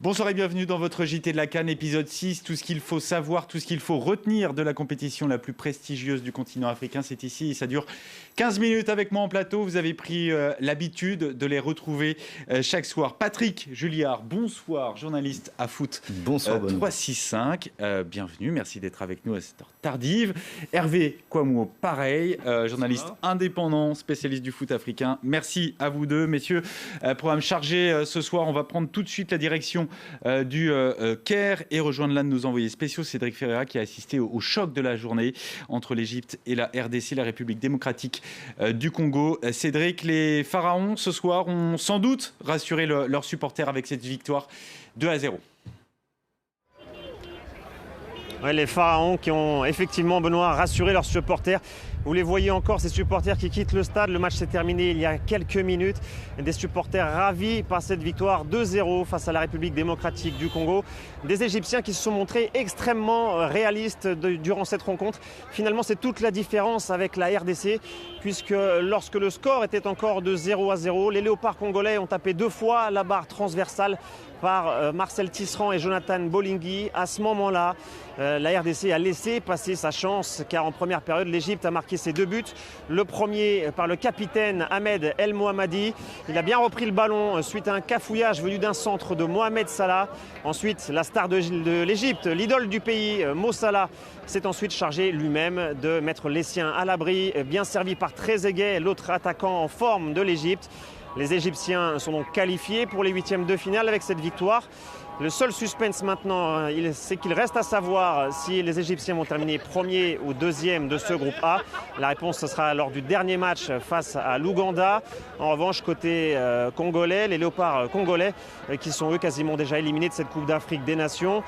Bonsoir et bienvenue dans votre JT de la CAN, épisode 6. Tout ce qu'il faut savoir, tout ce qu'il faut retenir de la compétition la plus prestigieuse du continent africain, c'est ici. Et ça dure 15 minutes avec moi en plateau. Vous avez pris l'habitude de les retrouver chaque soir. Patrick Julliard, bonsoir, journaliste à foot. Bonsoir, 365. Bienvenue, merci d'être avec nous à cette heure tardive. Hervé Kouamouo, pareil, journaliste indépendant, spécialiste du foot africain. Merci à vous deux, messieurs. Programme chargé ce soir. On va prendre tout de suite la direction du Caire et rejoindre l'un de nos envoyés spéciaux, Cédric Ferreira, qui a assisté au choc de la journée entre l'Égypte et la RDC, la République démocratique du Congo. Cédric, les Pharaons ce soir ont sans doute rassuré leurs supporters avec cette victoire 2-0. Ouais, les Pharaons qui ont effectivement, Benoît, rassuré leurs supporters. Vous les voyez encore, ces supporters qui quittent le stade. Le match s'est terminé il y a quelques minutes. Des supporters ravis par cette victoire 2-0 face à la République démocratique du Congo. Des Égyptiens qui se sont montrés extrêmement réalistes durant cette rencontre. Finalement, c'est toute la différence avec la RDC, puisque lorsque le score était encore de 0-0, les Léopards congolais ont tapé 2 fois la barre transversale par Marcel Tisserand et Jonathan Bolingui. À ce moment-là, la RDC a laissé passer sa chance, car en première période, l'Égypte a marqué ses 2 buts. Le premier par le capitaine Ahmed El Mohammadi. Il a bien repris le ballon suite à un cafouillage venu d'un centre de Mohamed Salah. Ensuite, la star de l'Égypte, l'idole du pays, Mo Salah, s'est ensuite chargé lui-même de mettre les siens à l'abri, bien servi par Trezeguet, l'autre attaquant en forme de l'Égypte. Les Égyptiens sont donc qualifiés pour les huitièmes de finale avec cette victoire. Le seul suspense maintenant, c'est qu'il reste à savoir si les Égyptiens vont terminer premier ou deuxième de ce groupe A. La réponse, ce sera lors du dernier match face à l'Ouganda. En revanche, côté congolais, les Léopards congolais, qui sont eux quasiment déjà éliminés de cette Coupe d'Afrique des Nations,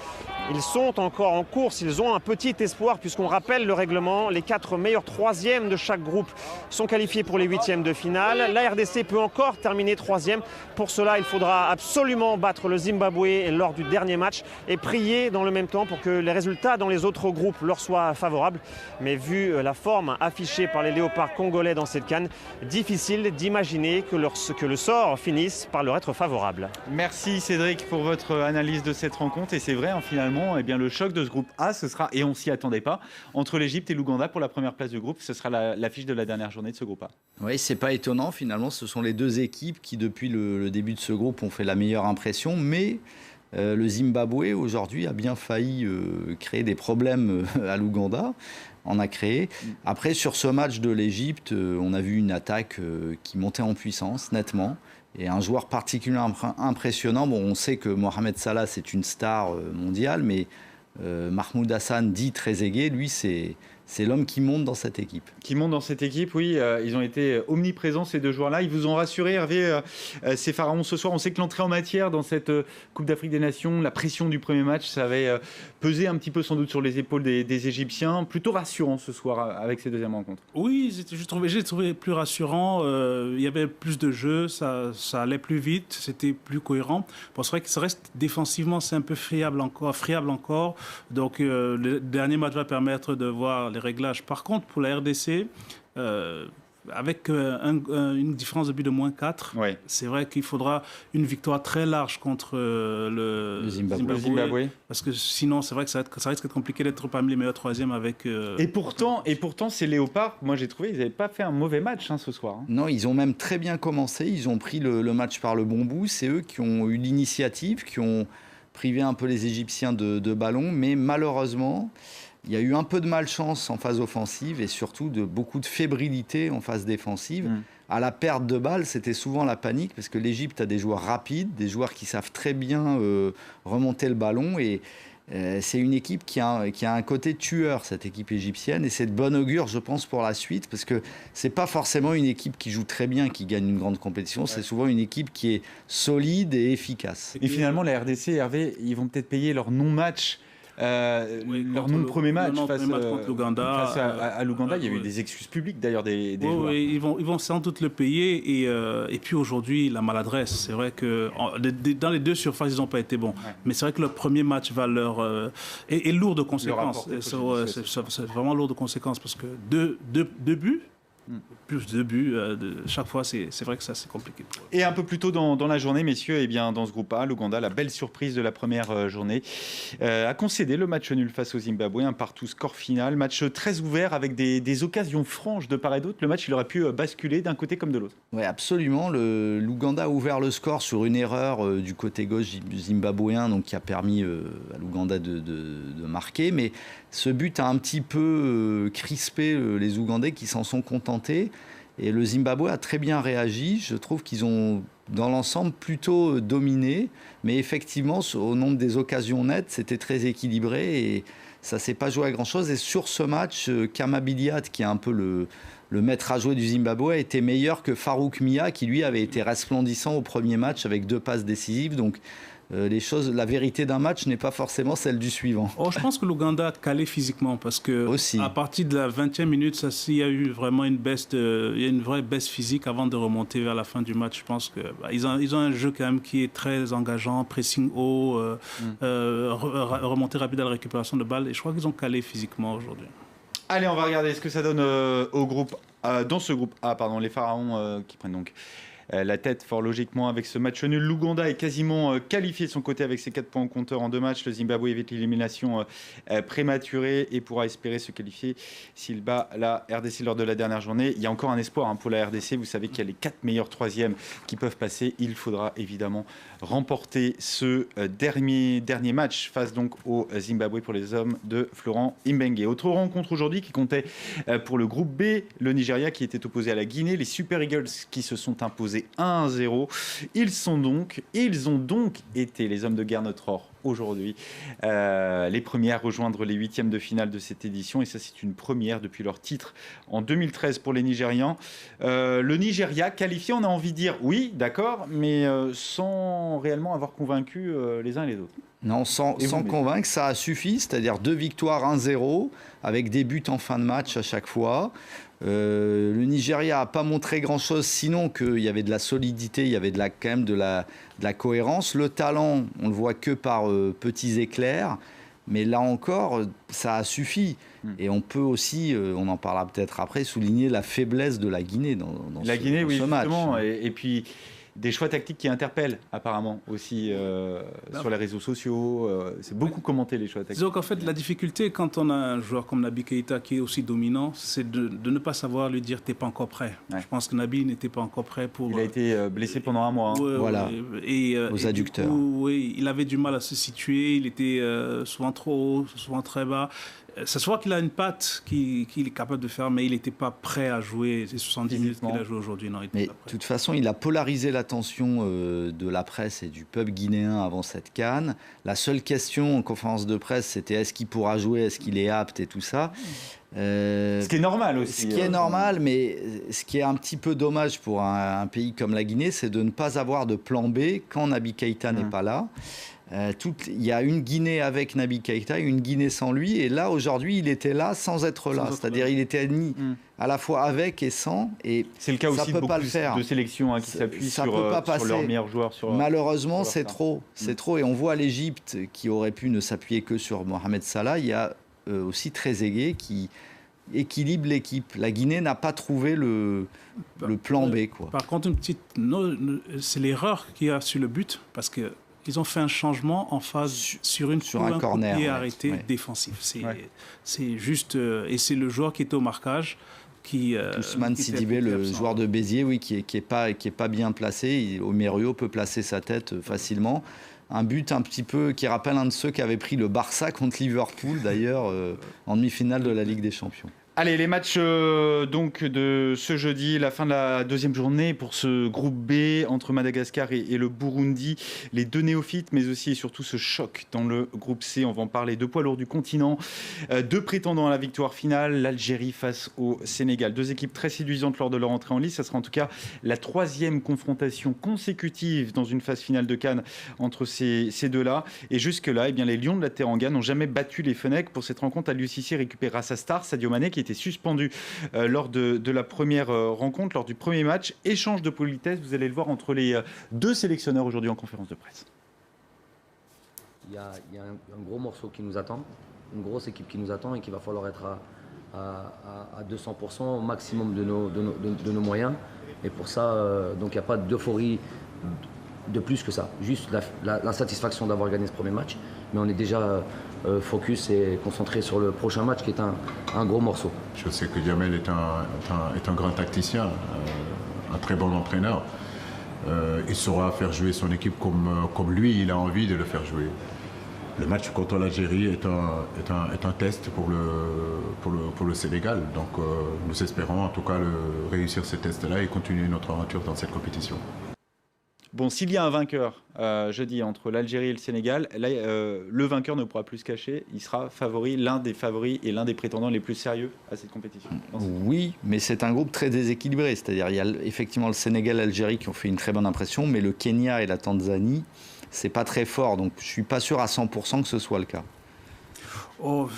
ils sont encore en course, ils ont un petit espoir puisqu'on rappelle le règlement. Les 4 meilleurs troisièmes de chaque groupe sont qualifiés pour les huitièmes de finale. La RDC peut encore terminer troisième. Pour cela, il faudra absolument battre le Zimbabwe lors du dernier match et prier dans le même temps pour que les résultats dans les autres groupes leur soient favorables. Mais vu la forme affichée par les Léopards congolais dans cette CAN, difficile d'imaginer que le sort finisse par leur être favorable. Merci Cédric pour votre analyse de cette rencontre. Et c'est vrai, finalement, le choc de ce groupe A, ce sera, et on ne s'y attendait pas, entre l'Égypte et l'Ouganda pour la première place du groupe. Ce sera l'affiche de la dernière journée de ce groupe A. Oui, c'est pas étonnant. Finalement, ce sont les deux équipes qui, depuis le début de ce groupe, ont fait la meilleure impression. Mais le Zimbabwe, aujourd'hui, a bien failli créer des problèmes à l'Ouganda. On a créé. Après, sur ce match de l'Égypte, on a vu une attaque qui montait en puissance, nettement. Et un joueur particulièrement impressionnant. Bon, on sait que Mohamed Salah, c'est une star mondiale, mais Mahmoud Hassan, dit Trezeguet, lui, c'est l'homme qui monte dans cette équipe. Qui monte dans cette équipe, oui. Ils ont été omniprésents, ces deux joueurs-là. Ils vous ont rassuré, Hervé, ces Pharaons ce soir. On sait que l'entrée en matière dans cette Coupe d'Afrique des Nations, la pression du premier match, ça avait pesé un petit peu sans doute sur les épaules des Égyptiens. Plutôt rassurant ce soir avec ces deuxièmes rencontres. Oui, j'ai trouvé plus rassurant. Il y avait plus de jeu, ça allait plus vite, c'était plus cohérent. Bon, c'est vrai que ça reste défensivement, c'est un peu friable encore. Donc le dernier match va permettre de voir les réglages. Par contre, pour la RDC, avec une différence de but de -4, ouais. C'est vrai qu'il faudra une victoire très large contre le Zimbabwe. Parce que sinon, c'est vrai que ça risque d'être compliqué d'être parmi les meilleurs troisièmes avec... Et pourtant, ces Léopards, moi j'ai trouvé, ils n'avaient pas fait un mauvais match ce soir. Non, ils ont même très bien commencé. Ils ont pris le match par le bon bout. C'est eux qui ont eu l'initiative, qui ont privé un peu les Égyptiens de ballon. Mais malheureusement, il y a eu un peu de malchance en phase offensive et surtout beaucoup de fébrilité en phase défensive. À la perte de balles, c'était souvent la panique parce que l'Égypte a des joueurs rapides, des joueurs qui savent très bien remonter le ballon. Et c'est une équipe qui a un côté tueur, cette équipe égyptienne. Et c'est de bon augure, je pense, pour la suite parce que ce n'est pas forcément une équipe qui joue très bien, qui gagne une grande compétition. Ouais. C'est souvent une équipe qui est solide et efficace. Et finalement, la RDC, Hervé, ils vont peut-être payer leur non-match. Leur non-premier match face contre l'Ouganda. Face à l'Ouganda, il y a eu des excuses publiques d'ailleurs des joueurs. Oui, ils vont sans doute le payer. Et puis aujourd'hui, la maladresse. C'est vrai que dans les deux surfaces, ils n'ont pas été bons. Ouais. Mais c'est vrai que le premier match va est lourd de conséquences. C'est vraiment lourd de conséquences parce que deux buts. plus de buts. Chaque fois, c'est vrai que ça, c'est compliqué pour eux. Et un peu plus tôt dans la journée, messieurs, eh bien, dans ce groupe A, l'Ouganda, la belle surprise de la première journée, a concédé le match nul face au Zimbabwe, un partout score final. Match très ouvert avec des occasions franches de part et d'autre. Le match, il aurait pu basculer d'un côté comme de l'autre. Oui, absolument. L'Ouganda a ouvert le score sur une erreur du côté gauche zimbabwéen, donc qui a permis à l'Ouganda de marquer. Mais ce but a un petit peu crispé les Ougandais qui s'en sont contentés. Et le Zimbabwe a très bien réagi. Je trouve qu'ils ont, dans l'ensemble, plutôt dominé. Mais effectivement, au nombre des occasions nettes, c'était très équilibré et ça ne s'est pas joué à grand-chose. Et sur ce match, Kamabiliat, qui est un peu le maître à jouer du Zimbabwe, a été meilleur que Farouk Mia, qui lui avait été resplendissant au premier match avec 2 passes décisives. Donc la vérité d'un match n'est pas forcément celle du suivant. Je pense que l'Ouganda a calé physiquement parce que à partir de la 20e minute, il y a eu vraiment une vraie baisse physique avant de remonter vers la fin du match. Je pense que ils ont un jeu quand même qui est très engageant, pressing haut, remontée rapide à la récupération de balles. Et je crois qu'ils ont calé physiquement aujourd'hui. Allez, on va regarder ce que ça donne dans ce groupe A, les Pharaons qui prennent donc la tête fort logiquement avec ce match nul. L'Ouganda est quasiment qualifié de son côté avec ses 4 points au compteur en 2 matchs. Le Zimbabwe évite l'élimination prématurée et pourra espérer se qualifier s'il bat la RDC lors de la dernière journée. Il y a encore un espoir pour la RDC. Vous savez qu'il y a les 4 meilleurs 3e qui peuvent passer. Il faudra évidemment remporter ce dernier match face donc au Zimbabwe pour les hommes de Florent Imbengue. Autre rencontre aujourd'hui qui comptait pour le groupe B, le Nigeria qui était opposé à la Guinée, les Super Eagles qui se sont imposés 1-0. Ils ont donc été les hommes de guerre notre or aujourd'hui, les premiers à rejoindre les 8e de finale de cette édition, et ça c'est une première depuis leur titre en 2013 pour les Nigérians. Le Nigeria qualifié, on a envie de dire oui, d'accord, mais sans réellement avoir convaincu les uns et les autres. Non, sans convaincre, ça a suffi, c'est-à-dire 2 victoires 1-0, avec des buts en fin de match à chaque fois. Le Nigeria n'a pas montré grand-chose, sinon qu'il y avait de la solidité, il y avait quand même de la cohérence. Le talent, on le voit que par petits éclairs, mais là encore, ça a suffi. Et on peut aussi, on en parlera peut-être après, souligner la faiblesse de la Guinée dans ce match. Et puis des choix tactiques qui interpellent apparemment aussi sur les réseaux sociaux. C'est beaucoup commenté les choix tactiques. Disons qu'en fait, la difficulté quand on a un joueur comme Naby Keïta qui est aussi dominant, c'est de ne pas savoir lui dire « t'es pas encore prêt ». Je pense que Naby n'était pas encore prêt pour... Il a été blessé pendant 1 mois. Voilà, aux adducteurs. Oui, il avait du mal à se situer, il était souvent trop haut, souvent très bas. Ça se voit qu'il a une patte qu'il est capable de faire, mais il n'était pas prêt à jouer ces 70 minutes qu'il a joué aujourd'hui. Mais de toute façon, il a polarisé l'attention de la presse et du peuple guinéen avant cette CAN. La seule question en conférence de presse, c'était est-ce qu'il pourra jouer, est-ce qu'il est apte et tout ça. Ce qui est normal aussi. Ce qui est normal, mais ce qui est un petit peu dommage pour un pays comme la Guinée, c'est de ne pas avoir de plan B quand Naby Keïta n'est pas là. Il y a une Guinée avec Naby Keïta, une Guinée sans lui, et là aujourd'hui il était là sans être là, c'est-à-dire il était à la fois avec et sans, et c'est le cas aussi de beaucoup de sélections qui s'appuient sur leurs meilleurs joueurs. Malheureusement c'est trop, et on voit l'Égypte qui aurait pu ne s'appuyer que sur Mohamed Salah, il y a aussi Trezeguet qui équilibre l'équipe. La Guinée n'a pas trouvé le plan B, quoi. Par contre, c'est l'erreur qu'il y a sur le but, parce que ils ont fait un changement en phase sur un corner arrêté défensif. C'est juste... et c'est le joueur qui était au marquage qui... Ousmane Sidibé, le joueur de Béziers, qui est pas bien placé. Omerio peut placer sa tête facilement. Un but un petit peu qui rappelle un de ceux qui avait pris le Barça contre Liverpool, d'ailleurs, en demi-finale de la Ligue des Champions. Allez, les matchs donc de ce jeudi, la fin de la 2e journée pour ce groupe B entre Madagascar et le Burundi. Les 2 néophytes, mais aussi et surtout ce choc dans le groupe C. On va en parler. 2 poids lourds du continent, 2 prétendants à la victoire finale, l'Algérie face au Sénégal. 2 équipes très séduisantes lors de leur entrée en lice. Ça sera en tout cas la 3e confrontation consécutive dans une phase finale de CAN entre ces deux-là. Et jusque-là, les Lions de la Teranga n'ont jamais battu les Fennecs. Pour cette rencontre, Aliou Cissé récupérera sa star, Sadio Mané, qui était suspendu lors de la première rencontre, lors du premier match. Échange de politesse, vous allez le voir, entre les 2 sélectionneurs aujourd'hui en conférence de presse. Il y a un gros morceau qui nous attend, une grosse équipe qui nous attend et qu'il va falloir être à 200% au maximum de nos moyens. Et pour ça, donc il n'y a pas d'euphorie de plus que ça. Juste la satisfaction d'avoir gagné ce premier match. Mais on est déjà focus et concentré sur le prochain match qui est un gros morceau. Je sais que Djamel est un grand tacticien, un très bon entraîneur. Il saura faire jouer son équipe comme lui, il a envie de le faire jouer. Le match contre l'Algérie est un test pour le Sénégal. Donc nous espérons en tout cas réussir ce test-là et continuer notre aventure dans cette compétition. Bon, s'il y a un vainqueur jeudi entre l'Algérie et le Sénégal, là, le vainqueur ne pourra plus se cacher. Il sera favori, l'un des favoris et l'un des prétendants les plus sérieux à cette compétition. Oui, mais c'est un groupe très déséquilibré. C'est-à-dire il y a effectivement le Sénégal et l'Algérie qui ont fait une très bonne impression, mais le Kenya et la Tanzanie, c'est pas très fort. Donc je suis pas sûr à 100% que ce soit le cas. Oh,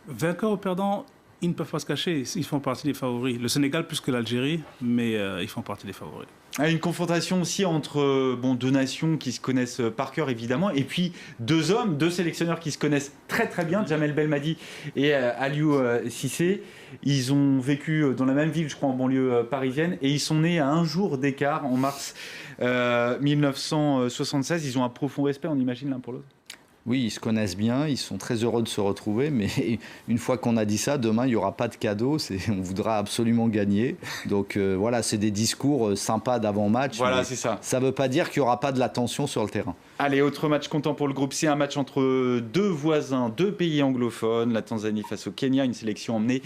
vainqueur ou perdant, ils ne peuvent pas se cacher. Ils font partie des favoris. Le Sénégal plus que l'Algérie, mais ils font partie des favoris. Une confrontation aussi entre deux nations qui se connaissent par cœur évidemment, et puis deux hommes, deux sélectionneurs qui se connaissent très très bien, Djamel Belmadi et Aliou Cissé. Ils ont vécu dans la même ville, je crois, en banlieue parisienne, et ils sont nés à un jour d'écart en mars 1976. Ils ont un profond respect, on imagine, l'un pour l'autre. Oui, ils se connaissent bien, ils sont très heureux de se retrouver, mais une fois qu'on a dit ça, demain, il n'y aura pas de cadeau, on voudra absolument gagner. Donc voilà, c'est des discours sympas d'avant-match. Voilà, c'est ça. Ça ne veut pas dire qu'il n'y aura pas de la tension sur le terrain. Allez, autre match comptant pour le groupe C, un match entre deux voisins, deux pays anglophones, la Tanzanie face au Kenya, une sélection emmenée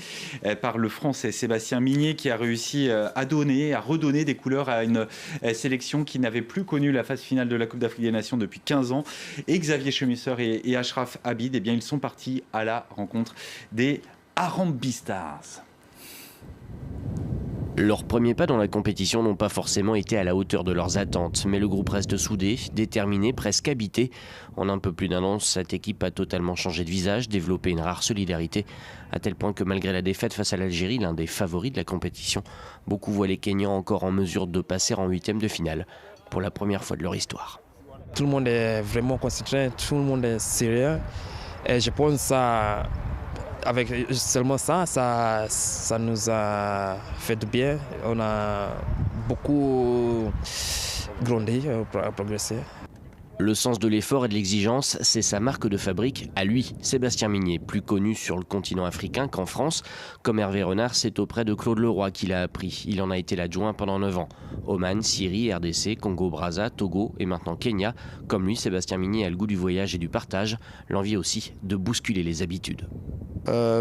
par le Français Sébastien Migné qui a réussi à redonner des couleurs à une sélection qui n'avait plus connu la phase finale de la Coupe d'Afrique des Nations depuis 15 ans. Et Xavier Chemisser et Achraf Habib, eh bien, ils sont partis à la rencontre des Harambee Stars. Leurs premiers pas dans la compétition n'ont pas forcément été à la hauteur de leurs attentes, mais le groupe reste soudé, déterminé, presque habité. En un peu plus d'un an, cette équipe a totalement changé de visage, développé une rare solidarité, à tel point que malgré la défaite face à l'Algérie, l'un des favoris de la compétition, beaucoup voient les Kenyans encore en mesure de passer en huitième de finale, pour la première fois de leur histoire. Tout le monde est vraiment concentré, tout le monde est sérieux, et je pense que avec seulement ça nous a fait du bien. On a beaucoup grandi, progressé. Le sens de l'effort et de l'exigence, c'est sa marque de fabrique à lui, Sébastien Migné, plus connu sur le continent africain qu'en France. Comme Hervé Renard, c'est auprès de Claude Leroy qu'il a appris. Il en a été l'adjoint pendant 9 ans. Oman, Syrie, RDC, Congo-Brazza, Togo et maintenant Kenya. Comme lui, Sébastien Migné a le goût du voyage et du partage, l'envie aussi de bousculer les habitudes.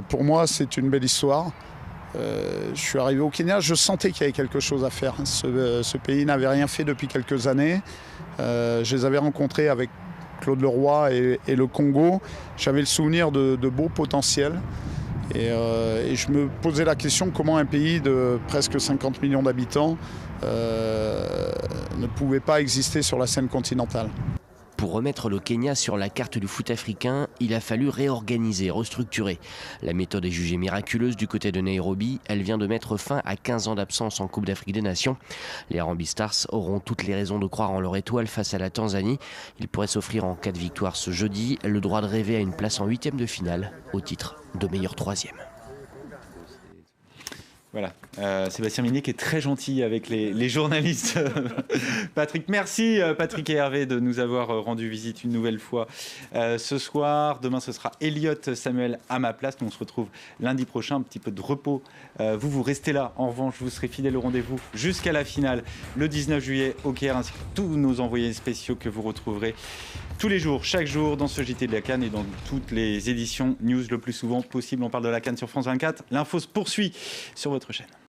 Pour moi, c'est une belle histoire. Je suis arrivé au Kenya, je sentais qu'il y avait quelque chose à faire. Ce pays n'avait rien fait depuis quelques années. Je les avais rencontrés avec Claude Leroy et le Congo. J'avais le souvenir de beaux potentiels. Et je me posais la question comment un pays de presque 50 millions d'habitants ne pouvait pas exister sur la scène continentale. Pour remettre le Kenya sur la carte du foot africain, il a fallu réorganiser, restructurer. La méthode est jugée miraculeuse du côté de Nairobi. Elle vient de mettre fin à 15 ans d'absence en Coupe d'Afrique des Nations. Les Harambee Stars auront toutes les raisons de croire en leur étoile face à la Tanzanie. Ils pourraient s'offrir en cas de victoire ce jeudi le droit de rêver à une place en huitième de finale au titre de meilleur troisième. Voilà, Sébastien Migné qui est très gentil avec les journalistes. Patrick, merci Patrick et Hervé de nous avoir rendu visite une nouvelle fois ce soir. Demain ce sera Elliot Samuel à ma place. Nous on se retrouve lundi prochain, un petit peu de repos. Vous restez là, en revanche vous serez fidèles au rendez-vous jusqu'à la finale le 19 juillet au Caire, ainsi que tous nos envoyés spéciaux que vous retrouverez tous les jours, chaque jour dans ce JT de la CAN et dans toutes les éditions news le plus souvent possible. On parle de la CAN sur France 24. L'info se poursuit sur votre chaîne.